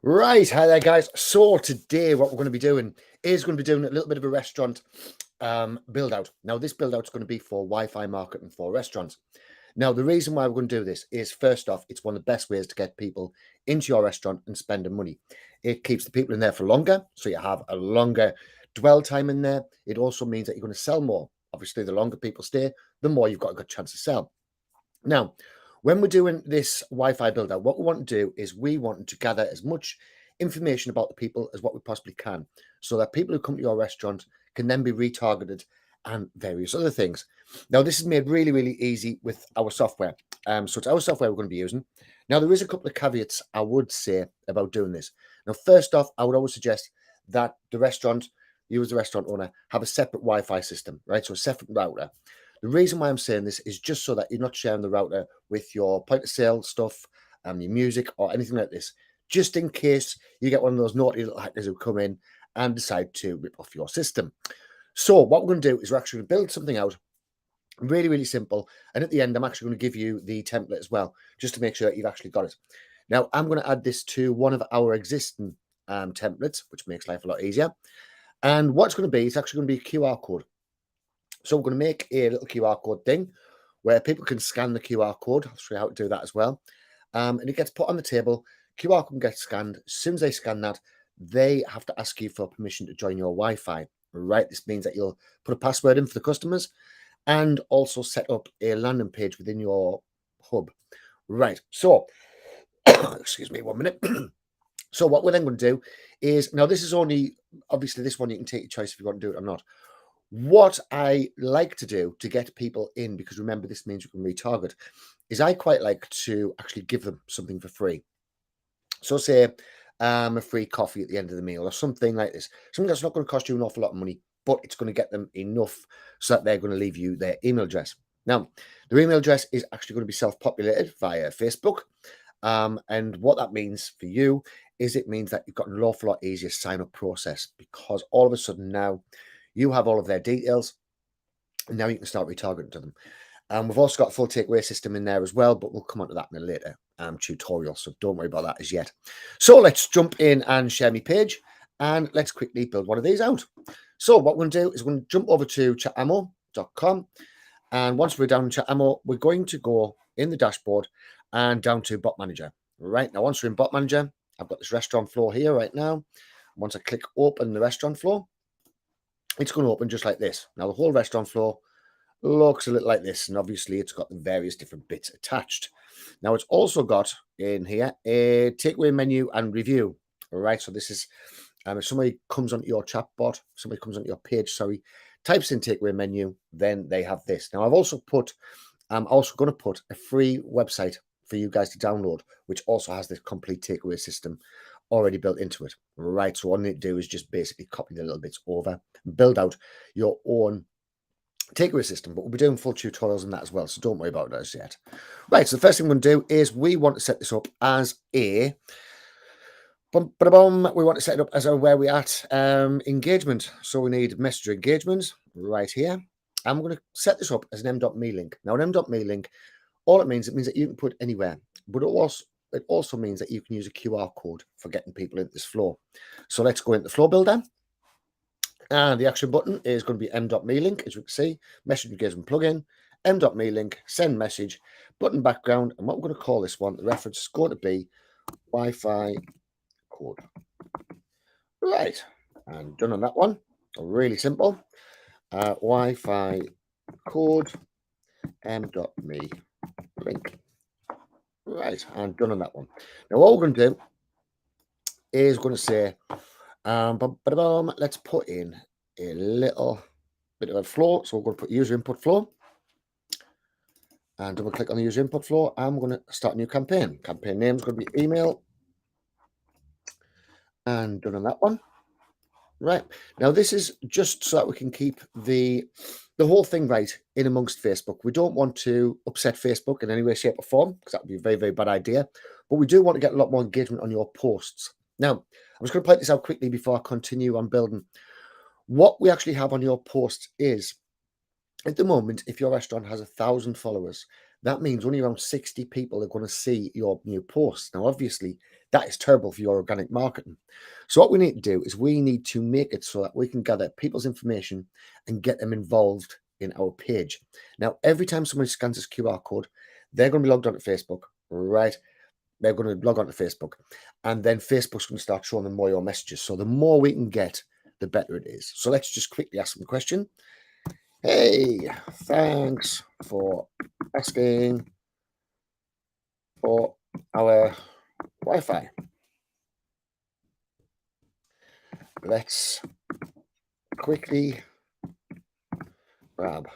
Right, hi there, guys. So today, what we're going to be doing is a little bit of a restaurant build out. Now, this build out is going to be for Wi-Fi marketing for restaurants. Now, the reason why we're going to do this is, first off, it's one of the best ways to get people into your restaurant and spending money. It keeps the people in there for longer, so you have a longer dwell time in there. It also means that you're going to sell more. Obviously, the longer people stay, the more you've got a good chance to sell. Now, when we're doing this Wi-Fi build out, what we want to do is we want to gather as much information about the people as what we possibly can, so that people who come to your restaurant can then be retargeted and various other things. Now, this is made really, really easy with our software. So it's our software we're going to be using. Now, there is a couple of caveats I would say about doing this. Now, first off, I would always suggest that the restaurant, you as the restaurant owner, have a separate Wi-Fi system, right? So a separate router. The reason why I'm saying this is just so that you're not sharing the router with your point of sale stuff, your music, or anything like this, just in case you get one of those naughty little hackers who come in and decide to rip off your system. So what we're going to do is we're actually going to build something out really, really simple. And at the end, I'm actually going to give you the template as well, just to make sure that you've actually got it. Now, I'm going to add this to one of our existing templates, which makes life a lot easier. And what's going to be, it's actually going to be a QR code. So we're going to make a little QR code thing where people can scan the QR code. I'll show you how to do that as well. And it gets put on the table. QR code gets scanned. As soon as they scan that, they have to ask you for permission to join your Wi-Fi. Right? This means that you'll put a password in for the customers and also set up a landing page within your hub. Right. So, excuse me 1 minute. So what we're then going to do is, now this is only, obviously this one you can take your choice if you want to do it or not. What I like to do to get people in, because remember, this means you can retarget, is I quite like to actually give them something for free. So say a free coffee at the end of the meal or something like this. Something that's not going to cost you an awful lot of money, but it's going to get them enough so that they're going to leave you their email address. Now, their email address is actually going to be self-populated via Facebook. And what that means for you is it means that you've got an awful lot easier sign-up process, because all of a sudden now you have all of their details, and now you can start retargeting to them. We've also got a full takeaway system in there as well, but we'll come on to that in a later tutorial, so don't worry about that as yet. So let's jump in and share my page, and let's quickly build one of these out. So what we're going to do is we're going to jump over to chatammo.com, and once we're down in chatammo, we're going to go in the dashboard and down to bot manager. Right now, once we're in bot manager, I've got this restaurant floor here right now. Once I click open the restaurant floor, it's going to open just like this. Now, the whole restaurant floor looks a little like this, and obviously it's got the various different bits attached. Now, it's also got in here a takeaway menu and review. All right, so this is if somebody comes onto your chatbot, somebody comes onto your page, sorry, types in takeaway menu, then they have this. Now, I'm also going to put a free website for you guys to download, which also has this complete takeaway system already built into it. Right, so all you need to do is just basically copy the little bits over and build out your own takeaway system, but we'll be doing full tutorials on that as well, so don't worry about those yet. Right, so the first thing we're going to do is we want to set this up as a we want to set it up as a where we at engagement. So we need messenger engagement right here, and we're going to set this up as an m.me link. Now, an m.me link, all it means that you can put anywhere, but it also means that you can use a QR code for getting people into this flow. So let's go into the flow builder. And the action button is going to be m.me link, as you can see, message engagement plugin, m.me link, send message, button background, and what we're going to call this one, the reference is going to be Wi-Fi code. Right, and done on that one. Really simple. Wi-Fi code, m.me link. Right, and done on that one. Now, what we're going to do is going to say, let's put in a little bit of a flow. So we're going to put user input flow. And double click on the user input flow. I'm going to start a new campaign. Campaign name is going to be email. And done on that one. Right. Now, this is just so that we can keep the whole thing right in amongst Facebook. We don't want to upset Facebook in any way, shape or form, because that would be a very, very bad idea. But we do want to get a lot more engagement on your posts. Now, I'm just going to point this out quickly before I continue on building. What we actually have on your posts is, at the moment, if your restaurant has 1,000 followers, that means only around 60 people are going to see your new posts. Now, obviously, that is terrible for your organic marketing. So what we need to do is we need to make it so that we can gather people's information and get them involved in our page. Now, every time somebody scans this QR code, they're going to be logged onto Facebook, right? They're going to log onto Facebook, and then Facebook's going to start showing them more of your messages. So the more we can get, the better it is. So let's just quickly ask them a question. Hey, thanks for asking for our Wi-Fi. Let's quickly grab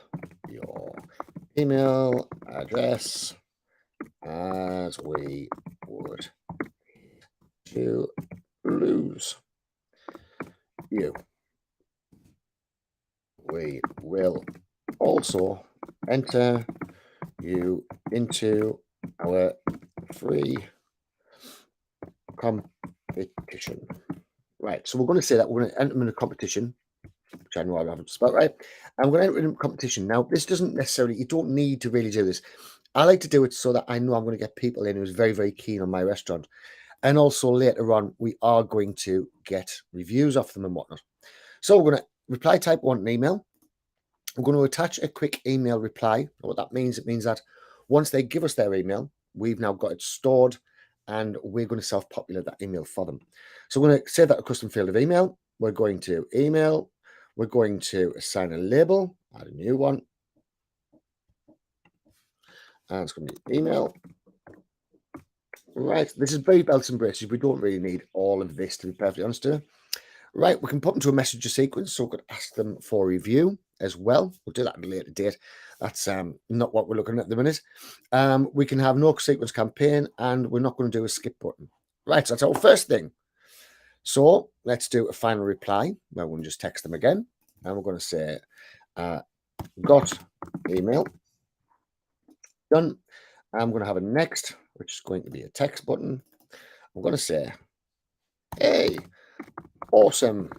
your email address as we would to lose you. We will also enter you into our free competition. Right, so we're going to say that we're going to enter them in a competition, which I know I haven't spelled right. And we're going to enter in a competition. Now, this doesn't necessarily, you don't need to really do this. I like to do it so that I know I'm going to get people in who's very, very keen on my restaurant. And also later on, we are going to get reviews off them and whatnot. So we're going to reply type one an email. We're going to attach a quick email reply. What that means, it means that once they give us their email, we've now got it stored and we're going to self-populate that email for them. So we're going to save that a custom field of email. We're going to email. We're going to assign a label, add a new one. And it's going to be email. Right, this is very belts and braces. We don't really need all of this, to be perfectly honest with you. Right, we can put them to a messenger sequence, so we could ask them for review as well. We'll do that at a later date. That's not what we're looking at the minute. We can have no sequence campaign, and we're not going to do a skip button. Right, so that's our first thing. So let's do a final reply. We're going to just text them again, and we're going to say, got email. Done. I'm going to have a next, which is going to be a text button. I'm going to say, hey, awesome.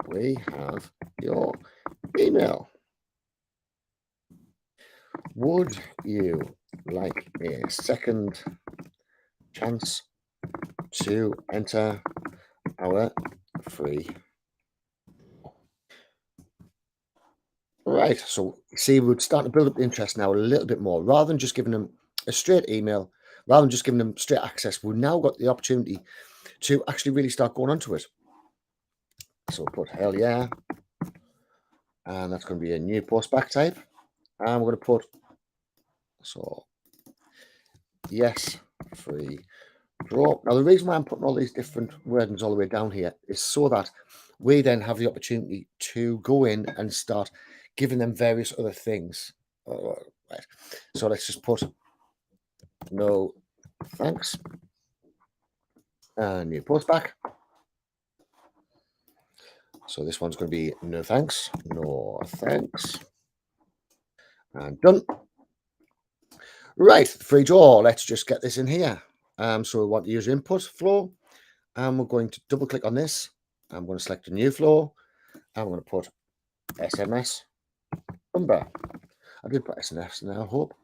We have your email. Would you like a second chance to enter our free? Right, so see, we're starting to build up the interest now a little bit more. Rather than just giving them a straight email, rather than just giving them straight access, we've now got the opportunity to actually really start going onto it. So we'll put hell yeah, and that's going to be a new post back type. And we're going to put, so yes, free draw. Now, the reason why I'm putting all these different wordings all the way down here is so that we then have the opportunity to go in and start giving them various other things. Right. So let's just put no thanks. And new post back. So this one's going to be no thanks. No thanks. And done. Right, free draw. Let's just get this in here. So we want the user input flow. And we're going to double click on this. I'm going to select a new flow. I'm going to put SMS number. I did put SMS in there, I hope.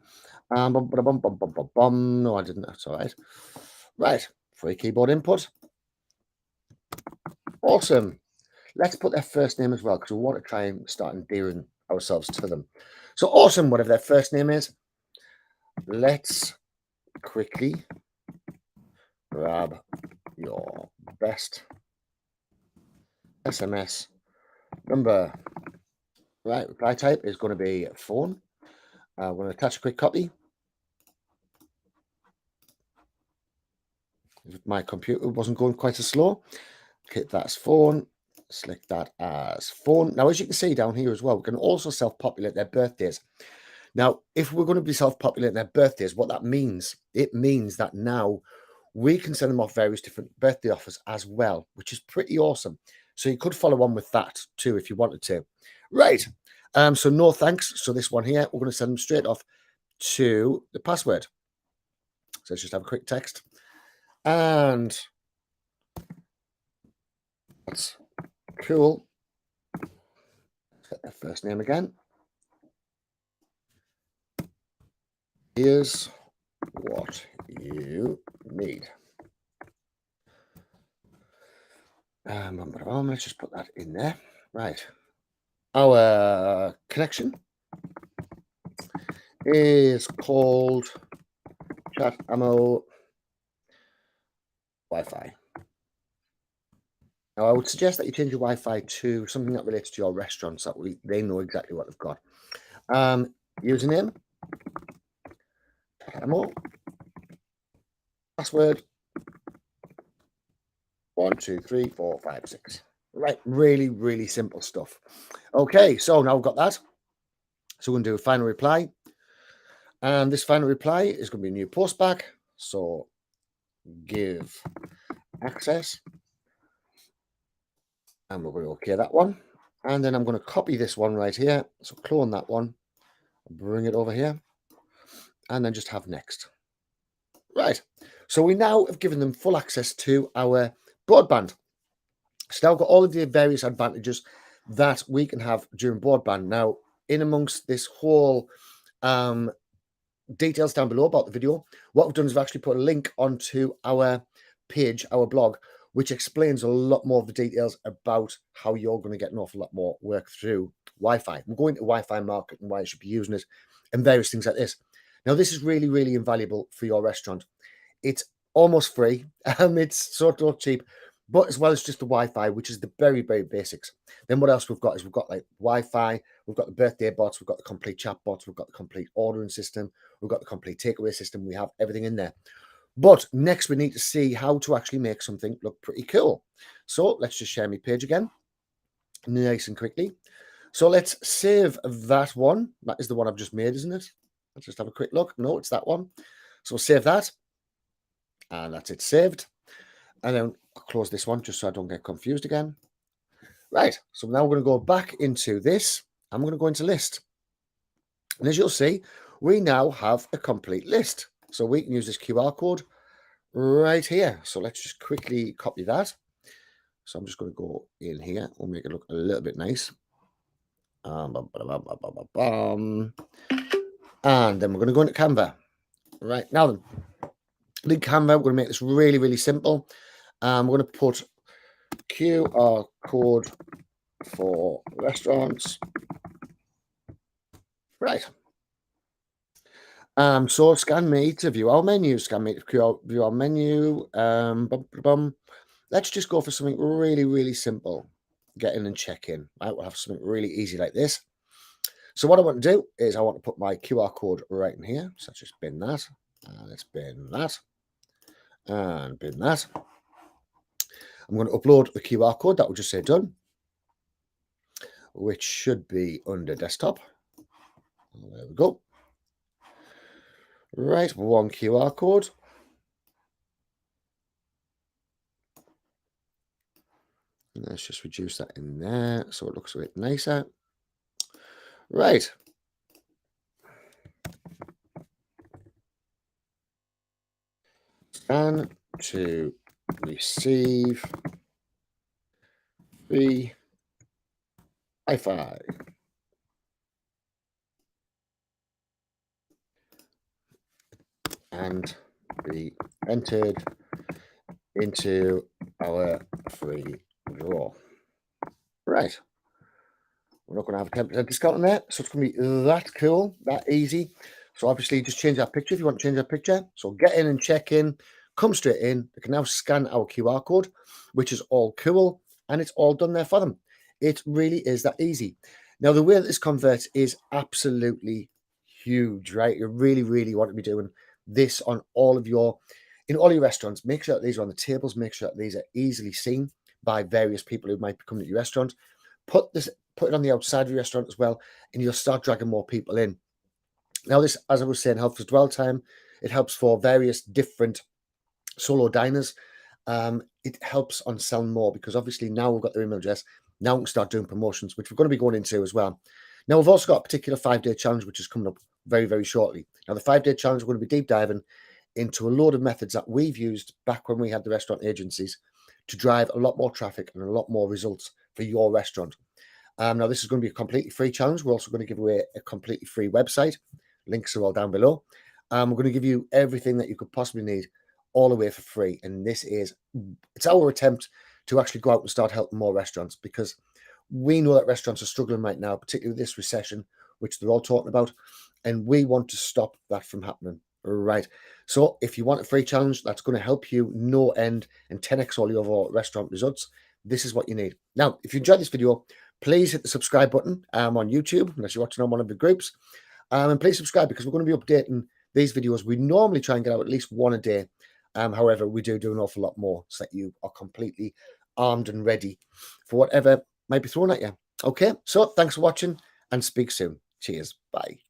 No, I didn't. That's all right. Right, free keyboard input. Awesome. Let's put their first name as well because we want to try and start endearing ourselves to them. So awesome, whatever their first name is. Let's quickly grab your best SMS number. Right, reply type is going to be phone. We're going to attach a quick copy. My computer wasn't going quite as slow. Hit that as phone. Select that as phone. Now, as you can see down here as well, we can also self-populate their birthdays. Now, if we're going to be self-populating their birthdays, what that means, it means that now we can send them off various different birthday offers as well, which is pretty awesome. So you could follow on with that too if you wanted to. Right. So no thanks. So this one here, we're going to send them straight off to the password. So let's just have a quick text. And that's cool. Get their first name again. Here's what you need. Let's just put that in there. Right. Our connection is called chatammo Wi-Fi. Now, I would suggest that you change your Wi-Fi to something that relates to your restaurant so that they know exactly what they've got. Username, chatammo, password, 1, 2, 3, 4, 5, 6. Right, really, really simple stuff. Okay, so now we've got that. So we're going to do a final reply. And this final reply is going to be a new post back. So give access. And we're going to OK that one. And then I'm going to copy this one right here. So clone that one, bring it over here, and then just have next. Right. So we now have given them full access to our broadband. So now we've got all of the various advantages that we can have during broadband. Now, in amongst this whole details down below about the video, what we've done is we've actually put a link onto our page, our blog, which explains a lot more of the details about how you're going to get an awful lot more work through Wi-Fi. We're going to Wi-Fi market and why you should be using it and various things like this. Now, this is really, really invaluable for your restaurant. It's almost free. It's sort of cheap, but as well as just the Wi-Fi, which is the very, very basics. Then what else we've got is we've got like Wi-Fi, we've got the birthday bots, we've got the complete chat bots, we've got the complete ordering system, we've got the complete takeaway system. We have everything in there. But next we need to see how to actually make something look pretty cool. So let's just share my page again, nice and quickly. So let's save that one. That is the one I've just made, isn't it? Let's just have a quick look. No, it's that one. So save that. And that's it saved. And then I'll close this one just so I don't get confused again. Right, so now we're going to go back into this. I'm going to go into list. And as you'll see, we now have a complete list. So we can use this QR code right here. So let's just quickly copy that. So I'm just going to go in here. We'll make it look a little bit nice. And then we're going to go into Canva. Right, now then, in Canva, we're going to make this really, really simple. We're going to put QR code for restaurants. Right. So scan me to view our menu. Scan me to view our menu. Let's just go for something really, really simple. Get in and check in. Right, we'll have something really easy like this. So what I want to do is I want to put my QR code right in here. So let's just bin that. Let's bin that. And bin that. I'm going to upload the QR code. That will just say done, which should be under desktop. There we go. Right, one QR code. And let's just reduce that in there so it looks a bit nicer. Right. Scan to receive the Wi-Fi. And be entered into our free draw. Right. We're not going to have a 10% discount on there. So it's going to be that cool, that easy. So obviously just change that picture if you want to change that picture. So get in and check in, come straight in. They can now scan our QR code, which is all cool. And it's all done there for them. It really is that easy. Now, the way that this converts is absolutely huge, right? You really, really want to be doing this on all of your, in all your restaurants. Make sure that these are on the tables. Make sure that these are easily seen by various people who might be coming to your restaurant. Put it on the outside of your restaurant as well, and you'll start dragging more people in. Now, this, as I was saying, helps with dwell time. It helps for various different solo diners. It helps on selling more because obviously now we've got their email address. Now we can start doing promotions, which we're going to be going into as well. Now, we've also got a particular 5-day challenge, which is coming up very, very shortly. Now, the 5-day challenge, we're going to be deep diving into a load of methods that we've used back when we had the restaurant agencies to drive a lot more traffic and a lot more results for your restaurant. Now, this is going to be a completely free challenge. We're also going to give away a completely free website. Links are all down below. We're going to give you everything that you could possibly need all the way for free. And it's our attempt to actually go out and start helping more restaurants, because we know that restaurants are struggling right now, particularly with this recession, which they're all talking about. And we want to stop that from happening. Right. So if you want a free challenge that's going to help you no end and 10x all your overall restaurant results, this is what you need. Now, if you enjoyed this video, please hit the subscribe button on YouTube, unless you're watching on one of the groups. And please subscribe, because we're going to be updating these videos. We normally try and get out at least one a day. However, we do an awful lot more, so that you are completely armed and ready for whatever might be thrown at you. Okay, so thanks for watching, and speak soon. Cheers. Bye.